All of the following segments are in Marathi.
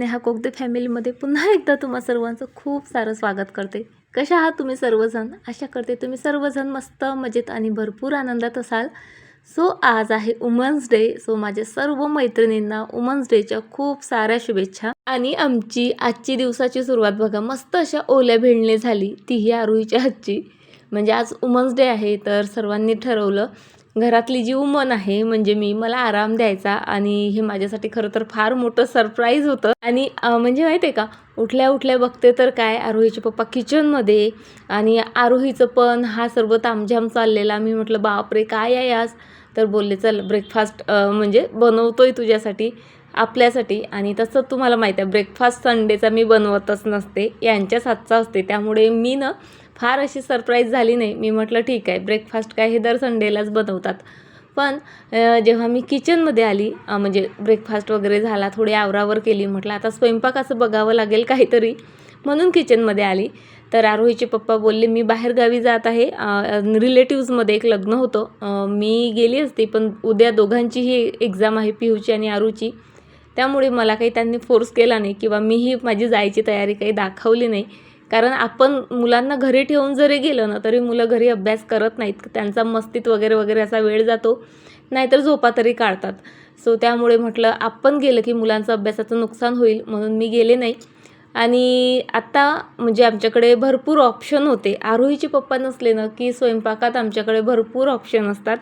स्नेहा कोगदे फॅमिलीमध्ये पुन्हा एकदा तुम्हा सर्वांचं खूप सारं स्वागत करते। कशा आहात तुम्ही सर्वजण? आशा करते तुम्ही सर्वजण मस्त मजेत आणि भरपूर आनंदात असाल। सो आज आहे वुमन्स डे। सो माझ्या सर्व मैत्रिणींना वुमन्स डेच्या खूप साऱ्या शुभेच्छा। आणि आमची आजची दिवसाची सुरुवात बघा मस्त अशा ओल्या भेळने झाली, तीही आरोहीच्या हातची। म्हणजे आज वुमन्स डे आहे तर सर्वांनी ठरवलं, घरातली जी वुमन आहे म्हणजे मला आराम द्यायचा आणि हे माझ्यासाठी खरं तर फार मोठं सरप्राईज होतं। आणि म्हणजे माहिती आहे का, उठल्या उठल्या बघते तर काय आरोहीचे पप्पा किचनमध्ये आणि आरोहीचं पण हा सर्व तामझाम चाललेला। मी म्हटलं बापरे काय आहे आज? तर बोलले चल ब्रेकफास्ट म्हणजे बनवतोय तुझ्यासाठी आपल्यासाठी। आणि तसं तुम्हाला माहिती आहे ब्रेकफास्ट संडेचा मी बनवतच नसते, यांच्याच हातचा असते, त्यामुळे मी ना फार अशी सरप्राईज झाली नाही। मी म्हटलं ठीक आहे ब्रेकफास्ट काय हे दर संडेलाच बनवतात। पण जेव्हा मी किचनमध्ये आली म्हणजे ब्रेकफास्ट वगैरे झाला, थोडी आवरावर केली, म्हटलं आता स्वयंपाकाचं बघावं लागेल काहीतरी, म्हणून किचनमध्ये आली तर आरोहीचे पप्पा बोलले मी बाहेरगावी जात आहे, रिलेटिव्समध्ये एक लग्न होतं, मी गेली असती पण उद्या दोघांचीही एक्झाम आहे, पिहूची आणि आरूची, त्यामुळे मला काही त्यांनी फोर्स केला नाही किंवा मीही माझी जायची तयारी काही दाखवली नाही। कारण आपण मुलांना घरी ठेवून जरी गेलं ना तरी मुलं घरी अभ्यास करत नाहीत, त्यांचा मस्तीत वगैरे वगैरे असा वेळ जातो, नाहीतर झोपा तरी काढतात। सो त्यामुळे म्हटलं आपण गेलं की मुलांचं अभ्यासाचं नुकसान होईल, म्हणून मी गेले नाही। आणि आता म्हणजे आमच्याकडे भरपूर ऑप्शन होते, आरोहीचे पप्पा नसले ना की स्वयंपाकात आमच्याकडे भरपूर ऑप्शन असतात,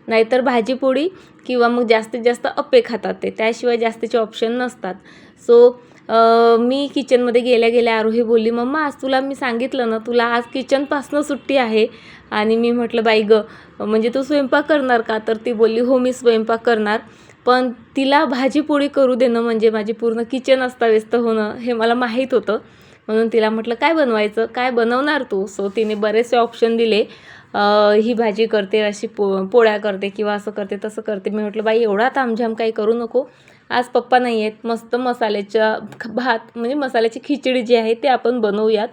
नाहीतर भाजीपोळी किंवा मग जास्तीत जास्त अप्पे खातात ते, त्याशिवाय जास्तीचे ऑप्शन नसतात। सो मी किचनमध्ये गेल्या गेल्या आरोही बोलली मम्मा आज तुला मी सांगितलं ना तुला आज किचनपासनं सुट्टी आहे। आणि मी म्हटलं बाई गं म्हणजे तू स्वयंपाक करणार का? तर ती बोलली हो मी स्वयंपाक करणार, पण तिला भाजीपोळी करू देणं म्हणजे माझी पूर्ण किचन अस्ताव्यस्त होणं हे मला माहीत होतं, म्हणून तिला म्हटलं काय बनवायचं, काय बनवणार तू? सो तिने बरेचसे ऑप्शन दिले, ही भाजी करते, अशी पोळ्या करते किंवा असं करते तसं करते। मी म्हटलं बाई एवढा तामझाम काही करू नको, आज पप्पा नाही आहेत, मस्त मसाल्याच्या भात म्हणजे मसाल्याची खिचडी जी आहे ते आपण बनवूयात।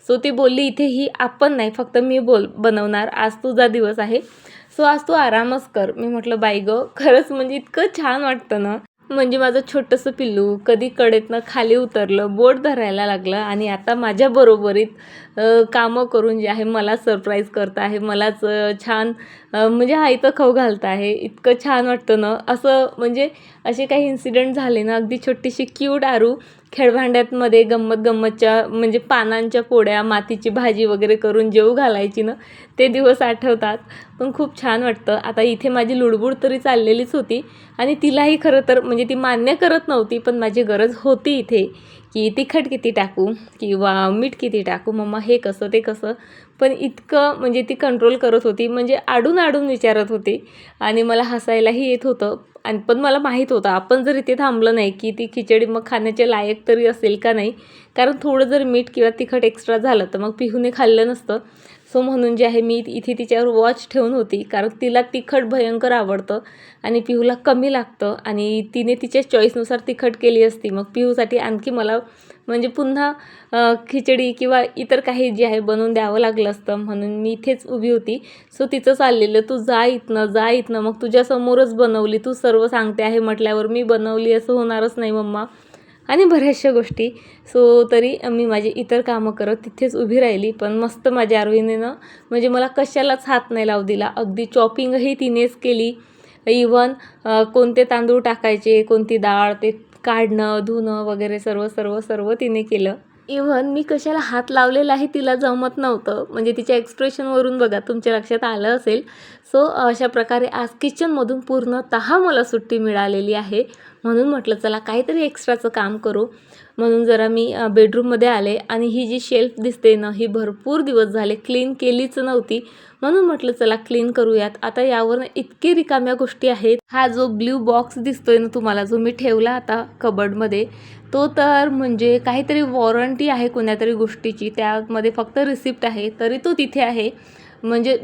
सो ती बोलली इथे ही आपण नाही फक्त मी बनवणार, आज तुझा दिवस आहे, सो आज तू आरामच कर। मी म्हटलं बाई गं खरंच म्हणजे इतकं छान वाटतं ना, म्हणजे माझं छोटंसं पिल्लू कधी कडेतनं खाली उतरलं, बोट धरायला लागलं आणि आता माझ्या बरोबरीत कामं करून जे आहे मला सरप्राईज करत आहे, मलाच छान म्हणजे हायतं खाऊ घालत आहे, इतकं छान वाटतं ना। असं म्हणजे असे काही इन्सिडेंट झाले ना, अगदी छोटीशी क्यूट आरू खेळभांड्यातमध्ये गंमतच्या म्हणजे पानांच्या पोळ्या, मातीची भाजी वगैरे करून जेवू घालायची ना, ते दिवस आठवतात, पण खूप छान वाटतं। आता इथे माझी लुडबुड तरी चाललेलीच होती आणि तिलाही खरं तर म्हणजे ती मान्य करत नव्हती, पण माझी गरज होती इथे की तिखट किती टाकू किंवा मीठ किती टाकू मम्मा, हे कसं ते कसं, पण इतकं म्हणजे ती कंट्रोल करत होती, म्हणजे आडून आडून विचारत होती आणि मला हसायलाही येत होतं। आणि पण मला माहीत होतं आपण जर इथे थांबलं नाही की ती खिचडी मग खाण्याचे लायक तरी असेल का नाही, कारण थोडं जर मीठ किंवा तिखट एक्स्ट्रा झालं तर मग पिहूने खाल्लं नसतं। सो म्हणून जे आहे मी इथे तिच्यावर वॉच ठेवून होती, कारण तिला तिखट भयंकर आवडतं आणि पिहूला कमी लागतं आणि तिने तिच्या चॉईसनुसार तिखट केली असती मग पिहूसाठी आणखी मला म्हणजे पुन्हा खिचडी किंवा इतर काही जे आहे बनवून द्यावं लागलं असतं, म्हणून मी इथेच उभी होती। सो तिचं चाललेलं तू जा इथनं जा इथनं, मग तुझ्यासमोरच बनवली, तू सर्व सांगते आहे म्हटल्यावर मी बनवली असं होणारच नाही मम्मा, आणि बऱ्याचशा गोष्टी। सो तरी मी माझी इतर कामं करत तिथेच उभी राहिली, पण मस्त माझ्या आरोहीने म्हणजे मला कशालाच हात नाही लावू दिला, अगदी चॉपिंगही तिनेच केली, इव्हन कोणते तांदूळ टाकायचे कोणती डाळ ते काढणं धुणं वगैरे सर्व सर्व सर्व तिने केलं। इव्हन मी कशाला हात लावलेलाही तिला जमत नव्हतं, म्हणजे तिच्या एक्सप्रेशनवरून बघा तुमच्या लक्षात आलं असेल। सो अशा प्रकारे आज किचनमधून पूर्णतः मला सुट्टी मिळालेली आहे, म्हणून म्हटलं चला काहीतरी एक्स्ट्राचं काम करू, म्हणून जरा मी बेडरूममध्ये आले आणि ही जी शेल्फ दिसते ना ही भरपूर दिवस झाले क्लीन केलीच नव्हती, म्हणून म्हटलं चला क्लीन करूयात। आता यावर इतके रिकाम्या गोष्टी आहेत, हा जो ब्ल्यू बॉक्स दिसतोय ना तुम्हाला जो मी ठेवला आता कबर्डमध्ये, तो तर म्हणजे काहीतरी वॉरंटी आहे कोणत्यातरी गोष्टीची, त्यामध्ये फक्त रिसिप्ट आहे तरी तो तिथे आहे, म्हणजे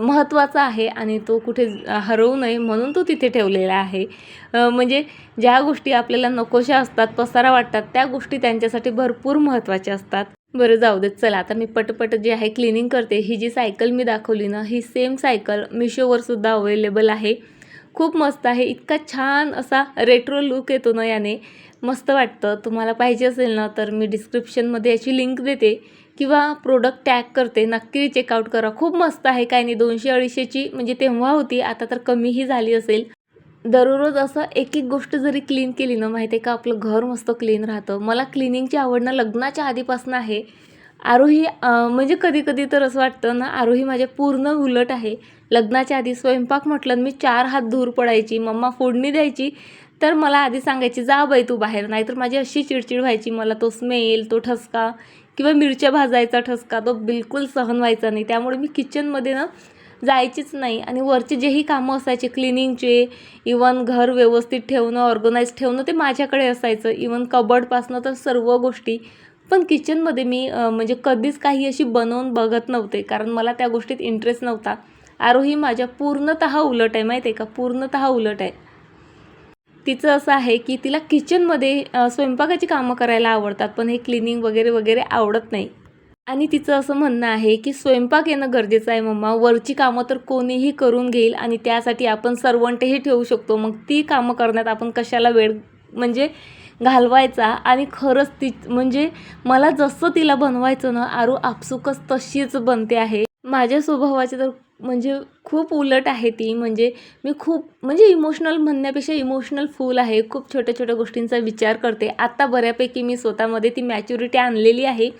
महत्त्वाचा आहे आणि तो कुठे हरवू नये म्हणून तो तिथे ठेवलेला आहे। म्हणजे ज्या गोष्टी आपल्याला नकोशा असतात, पसारा वाटतात, त्या गोष्टी त्यांच्यासाठी भरपूर महत्त्वाच्या असतात। बरं जाऊ देत, चला आता मी पटपट जे आहे क्लिनिंग करते। ही जी सायकल मी दाखवली ना ही सेम सायकल मिशोवर सुद्धा अवेलेबल आहे, खूप मस्त आहे, इतका छान असा रेट्रो लुक येतो ना याने, मस्त वाटतं. तुम्हाला पाहिजे असेल ना तर मी डिस्क्रिप्शनमध्ये याची लिंक देते किंवा प्रोडक्ट टॅग करते, नक्की चेकआउट करा. खूप मस्त आहे. काही नाही 200-250ची म्हणजे तेव्हा होती, आता तर कमीही झाली असेल. दररोज असं एक गोष्ट जरी क्लीन केली ना, माहिती आहे का, आपलं घर मस्त क्लीन राहतं. मला क्लिनिंगची आवड ना लग्नाच्या आधीपासून आहे. आरोही म्हणजे कधी-कधी तर असं वाटतं ना, आरोही माझ्या पूर्ण उलट आहे. लग्नाच्या आधी स्वयंपाक म्हटलं मी 4 हात धूर पडायची. मम्मा फोडणी द्यायची, तर मला आधी सांगायची, "जा बाई तू बाहेर." नाहीतर माझी अशी चिडचिड व्हायची. मला तो स्मेल, तो ठसका किंवा मिरच्या भाजायचा ठसका तो बिलकुल सहन व्हायचा नाही. त्यामुळे मी किचनमध्ये ना जायचीच नाही आणि वरचे जेही कामं असायचे क्लिनिंगचे, इवन घर व्यवस्थित ठेवणं, ऑर्गनाइज ठेवणं ते माझ्याकडे असायचं. इवन कबर्डपासनं तर सर्व गोष्टी. पण किचनमध्ये मी म्हणजे कधीच काही अशी बनवून बघत नव्हते, कारण मला त्या गोष्टीत इंटरेस्ट नव्हता. आरोही माझ्या पूर्णतः उलट आहे, माहिती आहे का, पूर्णतः उलट आहे. तिचं असं आहे की तिला किचनमध्ये स्वयंपाकाची कामं करायला आवडतात, पण हे क्लिनिंग वगैरे वगैरे आवडत नाही. आणि तिचं असं म्हणणं आहे की स्वयंपाक येणं गरजेचं आहे मम्मा, वरची कामं तर कोणीही करून घेईल आणि त्यासाठी आपण सर्वंटही ठेवू शकतो. मग ती कामं करण्यात आपण कशाला वेळ म्हणजे घालवायचा. आणि खरंच ती म्हणजे मला जसं तिला बनवायचं ना, आरू आपसुकच तशीच बनते आहे. माझ्या स्वभावाचे तर म्हणजे खूप उलट आहे ती. म्हणजे मी खूप म्हणजे इमोशनल म्हणण्यापेक्षा इमोशनल फूल आहे. खूप छोट्या-छोट्या गोष्टींचा विचार करते. आता बऱ्यापैकी मी स्वतःमध्ये ती मॅच्युरिटी आणलेली आहे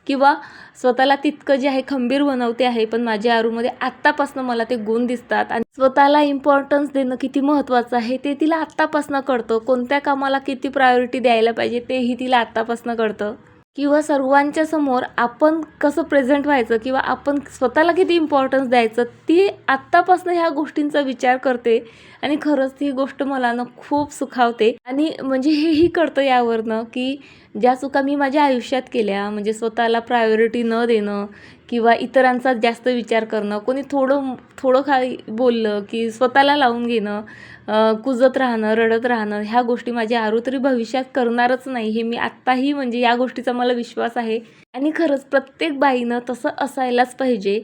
किंवा स्वतःला तितकं जे आहे खंबीर बनवते आहे. पण माझ्या आरूमध्ये आत्तापासून मला ते गुण दिसतात आणि स्वतःला इम्पॉर्टन्स देणं किती महत्त्वाचं आहे ते तिला आत्तापासून कळतं. कोणत्या कामाला किती प्रायोरिटी द्यायला पाहिजे तेही तिला आत्तापासून कळतं. किंवा सर्वांच्या समोर आपण कसं प्रेझेंट व्हायचं किंवा आपण स्वतःला किती इम्पॉर्टन्स द्यायचं ती आत्तापासून ह्या गोष्टींचा विचार करते. आणि खरंच ही गोष्ट मला ना खूप सुखावते. आणि म्हणजे हेही कळतं यावरनं की ज्या चुका मी माझ्या आयुष्यात केल्या, म्हणजे स्वतःला प्रायोरिटी न देणं किंवा इतरांचा जास्त विचार करणं, कोणी थोडं थोडं काही बोललं की स्वतःला लावून घेणं, कुजत राहणं, रडत राहणं, ह्या गोष्टी माझी आरू तरी भविष्यात करणारच नाही. हे मी आत्ताही म्हणजे या गोष्टीचा मला विश्वास आहे. आणि खरंच प्रत्येक बाईनं तसं असायलाच पाहिजे.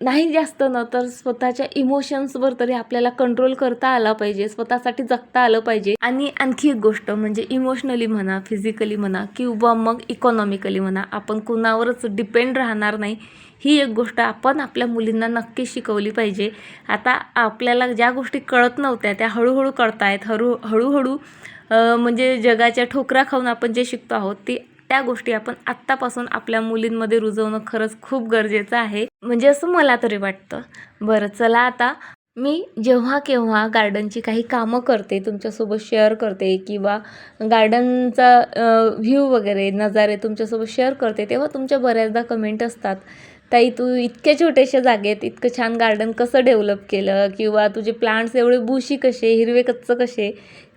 नाही जास्त न तर स्वतःच्या इमोशन्सवर तरी आपल्याला कंट्रोल करता आला पाहिजे, स्वतःसाठी जगता आलं पाहिजे. आणि आणखी एक गोष्ट म्हणजे इमोशनली म्हणा, फिजिकली म्हणा किंवा मग इकॉनॉमिकली म्हणा, आपण कुणावरच डिपेंड राहणार नाही. ही एक गोष्ट आपण आपल्या मुलींना नक्की शिकवली पाहिजे. आता आपल्याला ज्या गोष्टी कळत नव्हत्या त्या हळूहळू कळतायत. हळूहळू म्हणजे जगाच्या ठोकरा खाऊन आपण जे शिकतो आहोत त्या गोष्टी आपण आत्तापासून आपल्या मुलींमध्ये रुजवणं खरंच खूप गरजेचं आहे, म्हणजे असं मला तरी वाटतं. बरं चला, आता मी जेव्हा केव्हा गार्डनची काही कामं करते तुमच्यासोबत शेअर करते किंवा गार्डनचा व्ह्यू वगैरे नजारे तुमच्यासोबत शेअर करते, तेव्हा तुमच्या बऱ्याचदा कमेंट असतात, ताई तू इतक्या छोट्याशा जागेत इतकं छान गार्डन कसं डेव्हलप केलं किंवा तुझे प्लांट्स एवढे बुशी कसे, हिरवे कच्च कसे.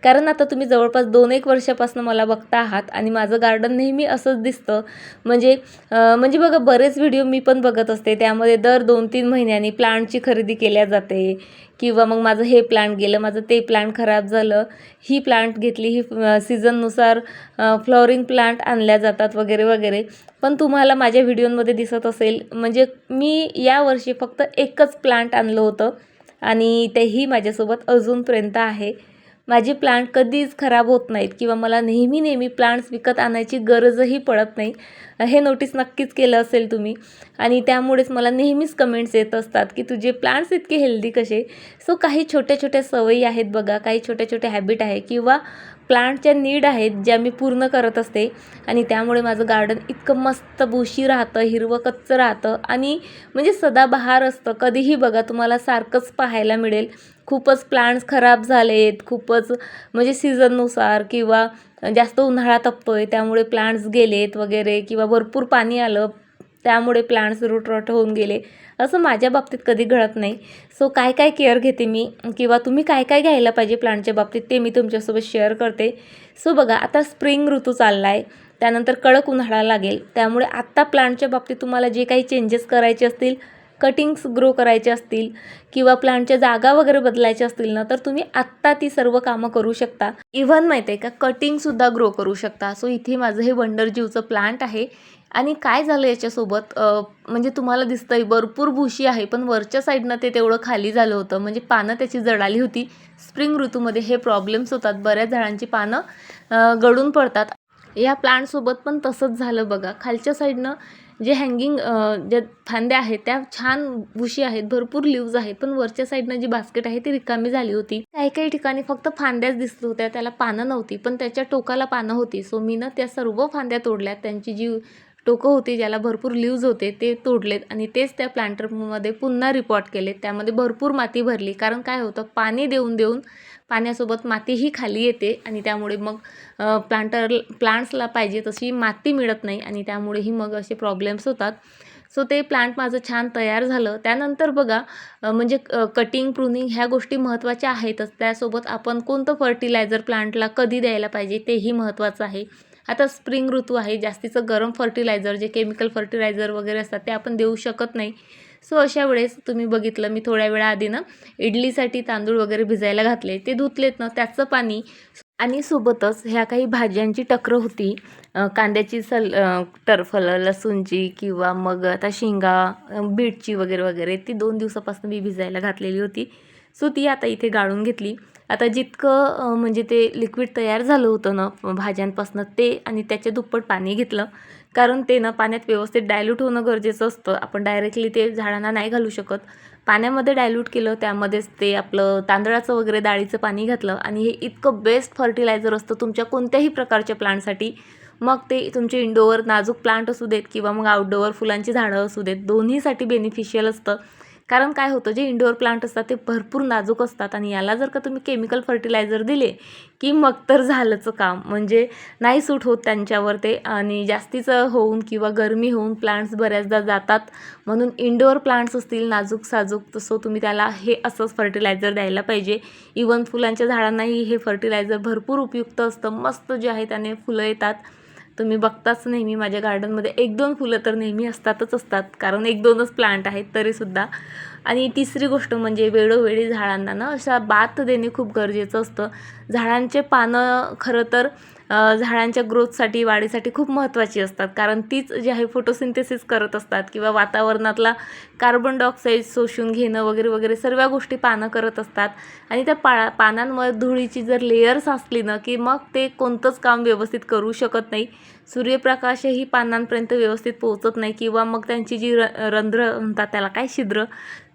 कारण आता तुम्ही जवळपास 2-1 वर्षापासून मला बघता आहात आणि माझं गार्डन नेहमी असंच दिसतं. म्हणजे बघा, बरेच व्हिडिओ मी पण बघत असते, त्यामध्ये दर 2-3 महिन्यांनी प्लांटची खरेदी केल्या जाते किंवा मग माझं हे प्लांट गेलं, माझं ते प्लांट खराब झालं, ही प्लांट घेतली, ही सीझननुसार फ्लॉवरिंग प्लांट आणल्या जातात वगैरे वगैरे. पण तुम्हाला माझ्या व्हिडिओमध्ये दिसत असेल, म्हणजे मी यावर्षी फक्त एकच प्लांट आणलं होतं आणि तेही माझ्यासोबत अजूनपर्यंत आहे. माझे प्लांट कधीच खराब होत नाहीत किंवा मला नेहमी प्लांट्स विकत आणायची गरजही पडत नाही. हे नोटीस नक्कीच केलं असेल तुम्ही. आणि त्यामुळेच मला नेहमीच कमेंट्स येत असतात की तुझे प्लांट्स इतके हेल्दी कसे. सो काही छोट्या सवयी आहेत बघा, काही छोट्या हॅबिट आहे किंवा प्लांटच्या नीड आहेत ज्या मी पूर्ण करत असते आणि त्यामुळे माझं गार्डन इतकं मस्त बुशी राहतं, हिरवं कच्चं राहतं आणि म्हणजे सदाबहार असतं. कधीही बघा तुम्हाला सारखंच पाहायला मिळेल. खूपच प्लांट्स खराब झालेत, खूपच म्हणजे सीझननुसार किंवा जास्त उन्हाळा तपतोय त्यामुळे प्लांट्स गेलेत वगैरे किंवा भरपूर पाणी आलं त्यामुळे प्लांट्स रूट होऊन गेले, असं माझ्या बाबतीत कधी घडत नाही. सो काय केअर घेते मी किंवा तुम्ही काय घ्यायला पाहिजे प्लांटच्या बाबतीत ते मी तुमच्यासोबत शेअर करते. सो बघा, आता स्प्रिंग ऋतू चालला आहे, त्यानंतर कडक उन्हाळा लागेल, त्यामुळे आत्ता प्लांटच्या बाबतीत तुम्हाला जे काही चेंजेस करायचे असतील, कटिंग्स ग्रो करायचे असतील किंवा प्लांटच्या जागा वगैरे बदलायच्या असतील ना, तर तुम्ही आत्ता ती सर्व कामं करू शकता. इव्हन माहिती आहे का, कटिंगसुद्धा ग्रो करू शकता. सो इथे माझं हे वंडर जीवचं प्लांट आहे. आणि काय झालं याच्यासोबत म्हणजे तुम्हाला दिसतंय भरपूर बुशी आहे, पण वरच्या साईडनं ते तेवढं खाली झालं होतं. म्हणजे पानं त्याची जळाली होती. स्प्रिंग ऋतूमध्ये हे प्रॉब्लेम्स होतात. बऱ्याच झाडांची पानं गळून पडतात. या प्लांटसोबत पण तसंच झालं बघा. खालच्या साईडनं जे हँगिंग ज्या फांद्या आहेत त्या छान बुशी आहेत, भरपूर लीव्ज आहेत, पण वरच्या साईडनं जी बास्केट आहे ती रिकामी झाली होती. काही काही ठिकाणी फक्त फांद्याच दिसत होत्या, त्याला पानं नव्हती, पण त्याच्या टोकाला पानं होती. सो मी ना त्या सर्व फांद्या तोडल्या. त्यांची जी टोकं होती ज्याला भरपूर लीव्ज होते ते तोडलेत आणि तेच त्या प्लांटरमध्ये पुन्हा रिपॉट केले. त्यामध्ये भरपूर माती भरली, कारण काय होतं पाणी देऊन देऊन पाण्यासोबत मातीही खाली येते आणि त्यामुळे मग प्लांट्सला पाहिजे तशी माती मिळत नाही आणि त्यामुळेही मग असे प्रॉब्लेम्स होतात. सो ते प्लांट माझं छान तयार झालं. त्यानंतर बघा म्हणजे कटिंग, प्रूनिंग ह्या गोष्टी महत्त्वाच्या आहेतच. त्यासोबत आपण कोणतं फर्टिलायझर प्लांटला कधी द्यायला पाहिजे तेही महत्त्वाचं आहे. आता स्प्रिंग ऋतू आहे, जास्तीचं गरम फर्टिलायझर जे केमिकल फर्टिलायझर वगैरे असतात ते आपण देऊ शकत नाही. सो अशा वेळेस तुम्ही बघितलं मी थोड्या वेळाआधी ना इडलीसाठी तांदूळ वगैरे भिजायला घातले, ते धुतलेत ना त्याचं पाणी आणि सोबतच ह्या काही भाज्यांची टक्र होती, कांद्याची टरफलं, लसूणची किंवा मग आता शेंगा, बीटची वगैरे वगैरे, ती 2 दिवसापासून मी भिजायला घातलेली होती. सो ती आता इथे गाळून घेतली. आता जितकं म्हणजे ते लिक्विड तयार झालं होतं ना भाज्यांपासून ते आणि त्याच्या दुप्पट पाणी घेतलं, कारण ते ना पाण्यात व्यवस्थित डायल्यूट होणं गरजेचं असतं. आपण डायरेक्टली ते झाडांना नाही घालू शकत. पाण्यामध्ये डायल्यूट केलं, त्यामध्येच ते आपलं तांदळाचं वगैरे डाळीचं पाणी घातलं आणि हे इतकं बेस्ट फर्टिलायझर असतं तुमच्या कोणत्याही प्रकारच्या प्लांटसाठी. मग ते तुमचे इंडोअर नाजूक प्लांट असू देत किंवा मग आउटडोअर फुलांची झाडं असू देत, दोन्हीसाठी बेनिफिशियल असतं. कारण काय होतं, जे इंडोअर प्लांट असतात ते भरपूर नाजूक असतात आणि याला जर का तुम्ही केमिकल फर्टिलायझर दिले की मग तर झालंच काम. म्हणजे नाही सूट होत त्यांच्यावर ते आणि जास्तीचं होऊन किंवा गरमी होऊन प्लांट्स बऱ्याचदा जातात. म्हणून इंडोअर प्लांट्स असतील नाजूक साजूक, तसं तुम्ही त्याला हे असंच फर्टिलायझर द्यायला पाहिजे. इवन फुलांच्या झाडांनाही हे फर्टिलायझर भरपूर उपयुक्त असतं. मस्त जे आहे त्याने फुलं येतात. तुम्ही बघताच नेहमी माझ्या गार्डनमध्ये 1-2 फुलं तर नेहमी असतातच असतात, कारण 1-2च प्लांट आहेत तरीसुद्धा. आणि तिसरी गोष्ट म्हणजे वेळोवेळी झाडांना ना अशा बाथ देणे खूप गरजेचं असतं. झाडांचे पानं खरं तर झाडांच्या ग्रोथसाठी, वाढीसाठी खूप महत्त्वाची असतात, कारण तीच जी आहे फोटोसिंथेसिस करत असतात किंवा वातावरणातला कार्बन डायऑक्साईड शोषून घेणं वगैरे वगैरे सर्व गोष्टी पानं करत असतात. आणि त्या पानांवर धुळीची जर लेयर्स असली ना की मग ते कोणतंच काम व्यवस्थित करू शकत नाही. सूर्यप्रकाशही पानांपर्यंत व्यवस्थित पोहोचत नाही किंवा मग त्यांची जी रंध्र म्हणतात त्याला काय, छिद्र,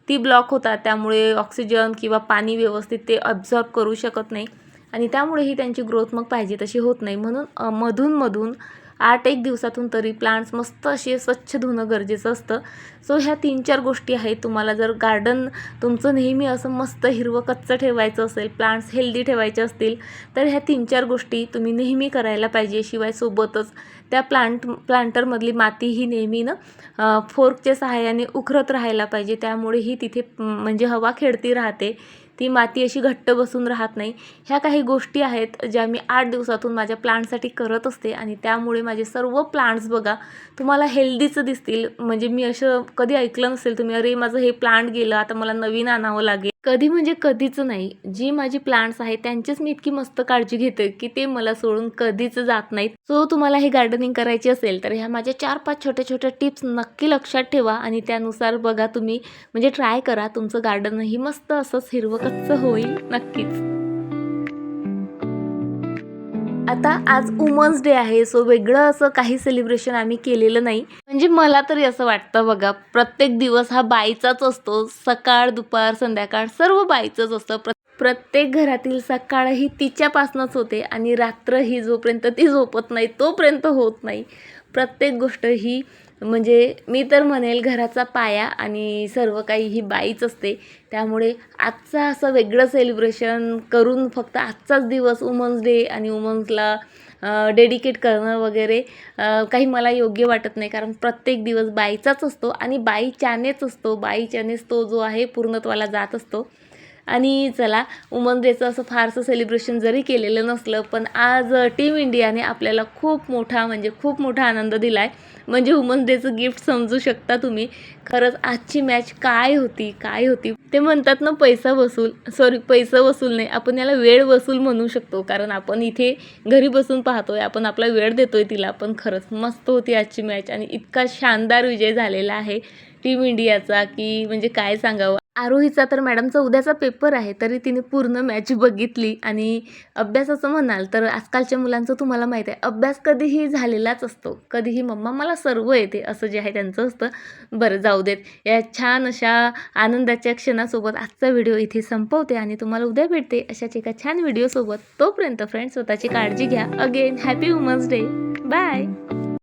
ती ब्लॉक होतात. त्यामुळे ऑक्सिजन किंवा पाणी व्यवस्थित ते ॲब्झॉर्ब करू शकत नाही आणि त्यामुळेही त्यांची ग्रोथ मग पाहिजे तशी होत नाही. म्हणून मधून 8-1 दिवसातून तरी प्लांट्स मस्त असे स्वच्छ धुणं गरजेचं असतं. सो ह्या 3-4 गोष्टी आहेत. तुम्हाला जर गार्डन तुमचं नेहमी असं मस्त हिरवं कच्चं ठेवायचं असेल, प्लांट्स हेल्दी ठेवायचे असतील, तर ह्या 3-4 गोष्टी तुम्ही नेहमी करायला पाहिजे. शिवाय सोबतच त्या प्लांटरमधली माती ही नेहमी ना फोर्कच्या सहाय्याने उकरत राहायला पाहिजे. त्यामुळेही तिथे म्हणजे हवा खेळती राहते, ती माती अशी घट्ट बसून राहत नाही. ह्या काही गोष्टी आहेत ज्या मी 8 दिवसातून माझ्या प्लांटसाठी करत असते आणि त्यामुळे माझे सर्व प्लांट्स बघा तुम्हाला हेल्दीच दिसतील. म्हणजे मी असं कधी ऐकलं नसेल तुम्ही, अरे माझं हे प्लांट गेलं आता मला नवीन आणावं लागेल. कधी म्हणजे कधीच नाही. जी माझी प्लांट्स आहेत त्यांचीच मी इतकी मस्त काळजी घेते की ते मला सोडून कधीच जात नाहीत. सो तुम्हाला हे गार्डनिंग करायची असेल तर ह्या माझ्या 4-5 छोट्या-छोट्या टिप्स नक्की लक्षात ठेवा आणि त्यानुसार बघा तुम्ही, म्हणजे ट्राय करा. तुमचं गार्डनही मस्त असंच हिरवं होईल नक्कीच. आता आज वुमन्स डे आहे, सो वेगळं असं काही सेलिब्रेशन आम्ही केलेलं नाही. म्हणजे मला तरी असं वाटतं बघा, प्रत्येक दिवस हा बाईचाच असतो. सकाळ, दुपार, संध्याकाळ सर्व बाईचंच असतं. प्रत्येक घरातील सकाळ ही तिच्यापासूनच होते आणि रात्र ही जोपर्यंत ती झोपत नाही तोपर्यंत होत नाही. प्रत्येक गोष्ट ही म्हणजे मी तर म्हणेल घराचा पाया आणि सर्व काही ही बाईच असते. त्यामुळे आजचं असं वेगळं सेलिब्रेशन करून फक्त आजचाच दिवस वुमन्स डे आणि वुमन्सला डेडिकेट करणं वगैरे काही मला योग्य वाटत नाही. कारण प्रत्येक दिवस बाईचाच असतो आणि बाईच्यानेच असतो. बाईच्यानेच तो जो आहे पूर्णत्वाला जात असतो. आणि चला, वुमन डेचं असं फारसं सेलिब्रेशन जरी केलेलं नसलं, पण आज टीम इंडियाने आपल्याला खूप मोठा आनंद दिला आहे. म्हणजे वुमन डेचं गिफ्ट समजू शकता तुम्ही. खरंच आजची मॅच काय होती. ते म्हणतात ना, पैसा वसूल नाही, आपण याला वेळ वसूल म्हणू शकतो. कारण आपण इथे घरी बसून पाहतोय, आपण आपला वेळ देतोय तिला. पण खरंच मस्त होती आजची मॅच आणि इतका शानदार विजय झालेला आहे टीम इंडियाचा की म्हणजे काय सांगावं. आरोहीचा तर मॅडमचा उद्याचा पेपर आहे, तरी तिने पूर्ण मॅच बघितली. आणि अभ्यासाचं म्हणाल तर आजकालच्या मुलांचं तुम्हाला माहीत आहे, अभ्यास कधीही झालेलाच असतो. कधीही मम्मा मला सर्व येते असं जे आहे त्यांचं असतं. बरं जाऊ देत. या छान अशा आनंदाच्या क्षणासोबत आजचा व्हिडिओ इथे संपवते आणि तुम्हाला उद्या भेटते अशाच एका छान व्हिडिओसोबत. तोपर्यंत फ्रेंड्स, स्वतःची काळजी घ्या. Again happy women's day. Bye.